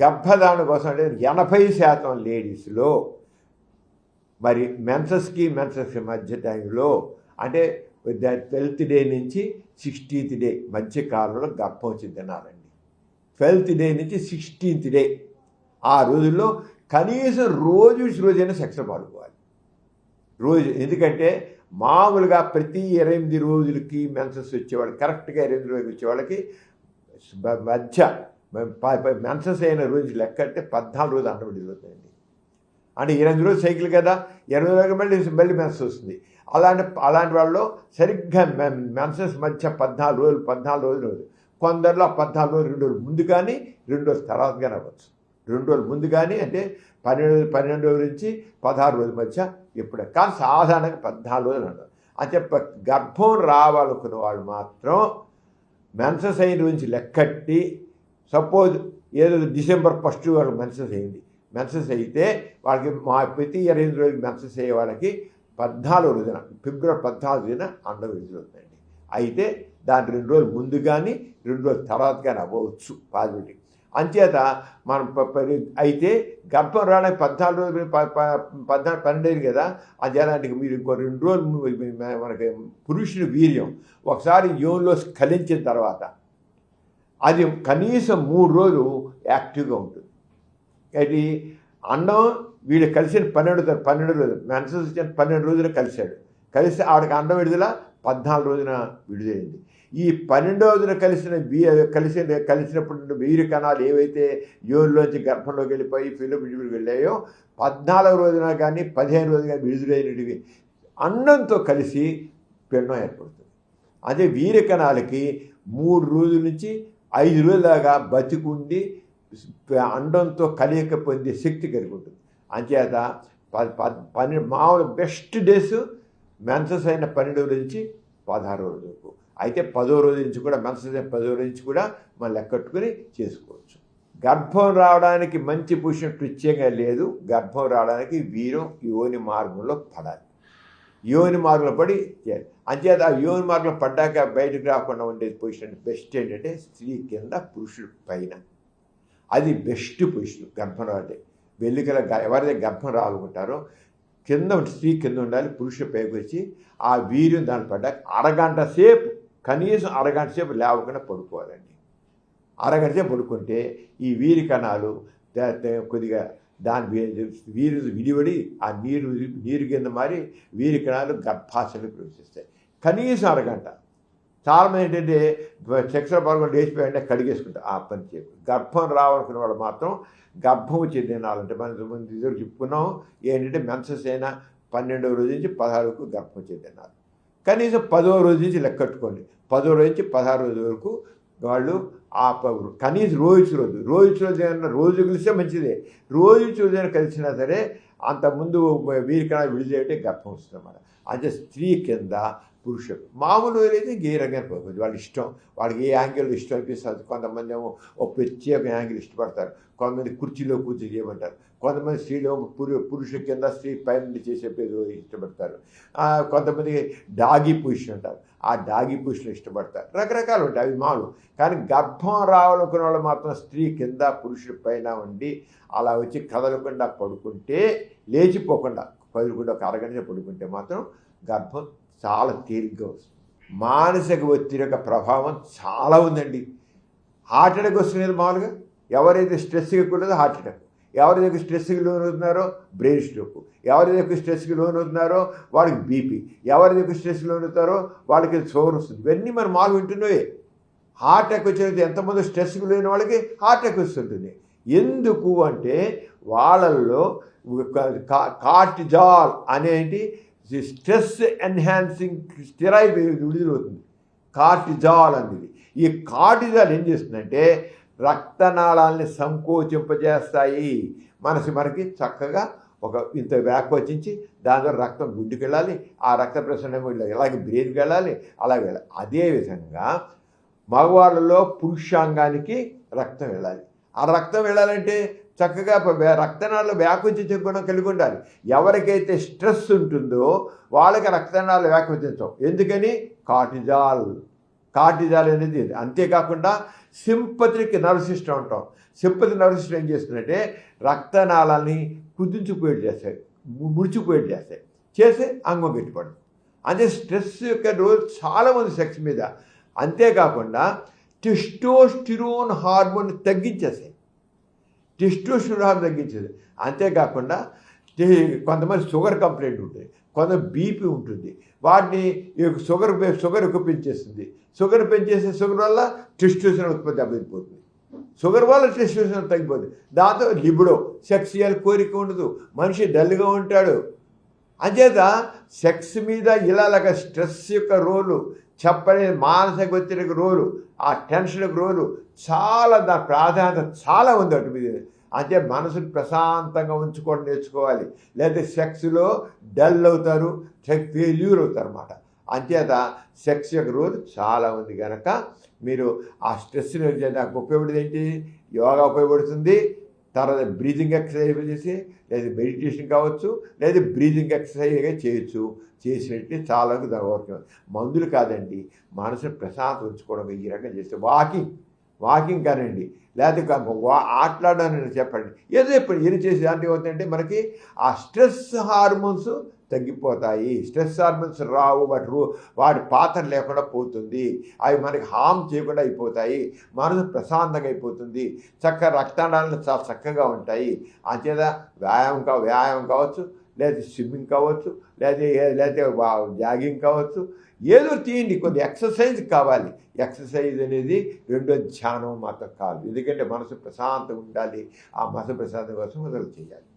గర్భధారణ కోసం అంటే 80% లేడీస్లో మరి మెన్సెస్కి మధ్య టైంలో అంటే 12th డే నుంచి 16th డే మధ్య కాలంలో గర్భం వచ్చి తినాలండి. 12th డే నుంచి 16th డే ఆ రోజుల్లో కనీసం రోజైనా సెక్స్లో పాల్గొవాలి రోజు. ఎందుకంటే మామూలుగా ప్రతి 28 రోజులకి మెన్సెస్ వచ్చేవాళ్ళకి, కరెక్ట్గా 28 రోజులకి వచ్చేవాళ్ళకి మధ్య మెన్సెస్ అయిన రోజు లెక్క అంటే 14 రోజులు అండం జరుగుతుందండి. అంటే 28 రోజులు సైకిల్ కదా, 28 రోజులు మళ్ళీ మెన్సెస్ వస్తుంది. అలాంటి వాళ్ళలో సరిగ్గా మెన్సెస్ మధ్య 14 రోజులు కొందరిలో 14 రోజులు 2 రోజులు ముందు కానీ 2 రోజులు తర్వాత కానీ అవ్వచ్చు. 2 రోజులు ముందు కానీ అంటే 12 రోజుల నుంచి 16 రోజుల మధ్య ఎప్పుడే, కానీ సాధారణంగా 14 రోజులు అంటారు. అంటే గర్భం రావాలనుకున్న వాళ్ళు మాత్రం మెన్సెస్ అయిన నుంచి లెక్కట్టి, సపోజ్ ఏదో December 1 వాళ్ళకి మెన్సెస్ అయింది, మెన్సెస్ అయితే వాళ్ళకి ప్రతి 28 రోజులకి మెన్సెస్ అయ్యే వాళ్ళకి 14 రోజున February 14 అండం విడుదలవుతుందండి. అయితే దాని 2 రోజులు ముందు కానీ 2 రోజుల తర్వాత కానీ అవ్వచ్చు పాజిబిలిటీ. అంచేత మనం అయితే గర్భం రావడానికి 14 రోజులు 12 కదా, అది ఎలాంటి మీరు ఇంకో 2 రోజులు మనకి పురుషుని వీర్యం ఒకసారి యోనిలో స్ఖలించిన తర్వాత అది కనీసం 3 రోజులు యాక్టివ్గా ఉంటుంది. అది అండం వీడు కలిసిన 12 రోజులు మెన్సెస్ వచ్చిన 12 రోజులు కలిసి ఆవిడకి అండం విడుదల 14 రోజున విడుదలైంది. ఈ 12వ రోజున కలిసినప్పుడు వీరి కణాలు ఏవైతే యోనిలోంచి గర్భంలోకి వెళ్ళిపోయి ఫిలోపిడికి వెళ్ళాయో 14వ రోజున కానీ 15 రోజున కానీ విడుదలైనవి అండంతో కలిసి పిండం ఏర్పడుతుంది. అదే వీరి కణాలకి 3 రోజుల నుంచి 5 రోజుల దాకా బతికుండి అండంతో కలయిక పొందే శక్తి కలిగి ఉంటుంది. అంచేత మామూలు బెస్ట్ డేస్ మెన్సెస్ అయిన 12 రోజుల నుంచి 16 రోజుల వరకు. అయితే 10వ రోజు నుంచి కూడా మెన్సెస్ అయిన 10వ రోజు నుంచి కూడా మనం లెక్కట్టుకుని చేసుకోవచ్చు. గర్భం రావడానికి మంచి పొజిషన్ ప్రత్యేకంగా లేదు. గర్భం రావడానికి వీరం యోని మార్గంలో పడాలి, యోని మార్గంలో పడి చేయాలి. అంచేత ఆ యోని మార్గంలో పడ్డాక బయటకు రాకుండా ఉండే పొజిషన్ బెస్ట్ ఏంటంటే స్త్రీ కింద పురుషుడు పైన, అది బెస్ట్ పొజిషన్. గర్భం రావాలి వెల్లికల ఎవరైతే గర్భం రావాలనుకుంటారో కింద స్త్రీ కింద ఉండాలి, పురుషుడు పైకి వచ్చి ఆ వీర్యం దాన్ని పడ్డాక అరగంట సేపు, కనీసం అరగంట సేపు లేవకుండా పడుకోవాలండి. అరగంట సేపు పడుకుంటే ఈ వీరి కణాలు కొద్దిగా దాని విడివడి ఆ నీరు కింద మారి వీరి కణాలు గర్భాశయంలో ప్రవేశిస్తాయి. కనీసం అరగంట. చాలామంది ఏంటంటే సెక్స్లో పాల్గొని లేచిపోయాయంటే కడిగేసుకుంటారు. ఆ పని చేయకు. గర్భం రావాలనుకున్న వాళ్ళు మాత్రం గర్భం వచ్చి తినాలంటే మనం ముందు ఇద్దరు చెప్పుకున్నాం ఏంటంటే మెన్సెస్ అయినా 12వ రోజు నుంచి 16 వరకు గర్భం వచ్చి తినాలి. కనీసం 10వ రోజు నుంచి లెక్కట్టుకోండి. 10వ రోజు నుంచి 16 రోజు వరకు వాళ్ళు ఆ కనీసం రోజు కలిస్తే మంచిదే. రోజైనా కలిసినా సరే అంతకుముందు వీరికన్నా విడుదలైతే గర్భం వస్తుంది అన్నమాట. అంటే స్త్రీ కింద పురుషుడు మామూలు అయితే ఏ రంగాన్ని పోతుంది, వాళ్ళ ఇష్టం, వాళ్ళకి ఏ యాంగిల్ ఇష్టం అనిపిస్తుంది. కొంతమంది ఏమో ఒక ప్రత్యేక యాంగిల్ ఇష్టపడతారు, కొంతమంది కుర్చీలో కూర్చొని చేయమంటారు, కొంతమంది స్త్రీలో పురుషుల కింద స్త్రీ పైన చేసే ఇష్టపడతారు, కొంతమంది డాగీ పొజిషన్ అంటారు, ఆ డాగీ పొజిషన్ ఇష్టపడతారు. రకరకాలు ఉంటాయి, అవి మామూలు. కానీ గర్భం రావాలనుకున్న వాళ్ళు మాత్రం స్త్రీ కింద పురుషుడి పైన ఉండి అలా వచ్చి కదలకుండా పడుకుంటే, లేచిపోకుండా కదులుకుండా ఒక అరగంట పడుకుంటే మాత్రం గర్భం చాలా తేలిగ్గా వస్తుంది. మానసిక ఒత్తిడి యొక్క ప్రభావం చాలా ఉందండి. హార్ట్ అటాక్ వస్తున్నది మామూలుగా. ఎవరైతే స్ట్రెస్కి ఎక్కువ ఉండదో హార్ట్ అటాక్, ఎవరైతే స్ట్రెస్కి లోన్ అవుతున్నారో బ్రెయిన్ స్ట్రోక్, ఎవరైతే స్ట్రెస్కి లోన్ అవుతున్నారో వాళ్ళకి బీపీ, ఎవరైతే స్ట్రెస్కి లోన్ అవుతారో వాళ్ళకి షుగర్ వస్తుంది. ఇవన్నీ మనం మామూలు వింటున్నావే. హార్ట్ అటాక్ వచ్చినట్టు ఎంతమంది స్ట్రెస్కి లేని వాళ్ళకి హార్ట్ అటాక్ వస్తుంటుంది. ఎందుకు అంటే వాళ్ళల్లో కార్టిజాల్ అనేది స్ట్రెస్ ఎన్హాన్సింగ్ స్టెరాయిడ్ విడుదలవుతుంది, కార్టిజాల్ అనేది. ఈ కార్టిజాల్ ఏం చేస్తుందంటే రక్తనాళాలని సంకోచింపజేస్తాయి. మనకి చక్కగా ఒక ఇంత వ్యాకోచించి దాని ద్వారా రక్తం గుండెకి వెళ్ళాలి, ఆ రక్త ప్రసరణ ఇలాగే బ్రెయిన్కి వెళ్ళాలి, అలాగే వెళ్ళాలి. అదేవిధంగా మగవాళ్ళలో పురుషాంగానికి రక్తం వెళ్ళాలి. ఆ రక్తం వెళ్ళాలంటే చక్కగా రక్తనాళాలు వ్యాకోచించే గుణం కలిగి ఉండాలి. ఎవరికైతే స్ట్రెస్ ఉంటుందో వాళ్ళకి రక్తనాళాలు వ్యాకోచించవు. ఎందుకని? కార్టిజాల్ కార్టిజాల్ అనేది ఇది. అంతేకాకుండా సింపథిక్ నర్వ్ సిస్టమ్ అంటాం. సింపథిక్ నర్వ్ సిస్టమ్ ఏం చేస్తుందంటే రక్తనాళాన్ని కుదించిపోయేది చేస్తాయి, ముడిచిపోయేది చేస్తే అంగం గట్టిపడదు. అంటే స్ట్రెస్ యొక్క రోల్ చాలామంది సెక్స్ మీద. అంతేకాకుండా టెస్టోస్టిరోన్ హార్మోన్ తగ్గించేస్తాయి, టెస్టోస్టిరోన్ హార్మోన్ తగ్గించేది. అంతేకాకుండా కొంతమంది షుగర్ కంప్లైంట్ ఉంటుంది, కొంత బీపీ ఉంటుంది, వాటిని షుగర్ ఎక్కువ పెంచేస్తుంది. షుగర్ వల్ల టెస్టోస్టిరోన్ ఉత్పత్తి దెబ్బతిపోతుంది, షుగర్ వల్ల టెస్టోస్టిరోన్ తగ్గిపోతుంది. దాంతో లిబిడో సెక్సువల్ కోరిక ఉండదు, మనిషి డల్గా ఉంటాడు. అంచేత సెక్స్ మీద ఇలాగ స్ట్రెస్ యొక్క రోలు, చెప్పని మానసిక ఒత్తిడికి రోలు, ఆ టెన్షన్కి రోలు చాలా, దాని ప్రాధాన్యత చాలా ఉంది అటు మీద. అంటే మనసుని ప్రశాంతంగా ఉంచుకోవడం నేర్చుకోవాలి. లేదా సెక్స్లో డల్ అవుతారు, సెక్స్ ఫెయిల్యూర్ అవుతారు అన్నమాట. అంచేత సెక్స్ యొక్క రోల్ చాలా ఉంది కనుక మీరు ఆ స్ట్రెస్ని నాకు ఉపయోగపడేది ఏంటి? యోగా ఉపయోగపడుతుంది. తర్వాత బ్రీతింగ్ ఎక్సర్సైజ్ చేసి, లేదా మెడిటేషన్ కావచ్చు, లేదా బ్రీతింగ్ ఎక్సర్సైజ్గా చేయొచ్చు. చేసినట్టు చాలా దాని వర్క్. మందులు కాదండి, మనసుని ప్రశాంతం ఉంచుకోవడం ఈ రకంగా చేస్తే వాకింగ్ కానండి, లేకపోతే ఆటలాడని చెప్పండి, ఏదో చెప్పండి. ఏం చేసి దాంట్లో ఏమవుతుందంటే మనకి ఆ స్ట్రెస్ హార్మోన్స్ తగ్గిపోతాయి. స్ట్రెస్ హార్మోన్స్ రావు, వాటి పాత్ర లేకుండా పోతుంది. అవి మనకి హామ్ చేయకుండా అయిపోతాయి. మనసు ప్రశాంతంగా అయిపోతుంది. చక్కగా రక్తనాళాలు చాలా చక్కగా ఉంటాయి. అంచేత వ్యాయామం కావచ్చు, లేదా స్విమ్మింగ్ కావచ్చు, లేదా జాగింగ్ కావచ్చు, ఏదో తీయండి. కొన్ని ఎక్సర్సైజ్ కావాలి. ఎక్సర్సైజ్ అనేది రెండో ధ్యానం మాత్రం కాదు. ఎందుకంటే మనసు ప్రశాంతంగా ఉండాలి. ఆ మనసు ప్రశాంతం కోసం మొదలు చేయాలి.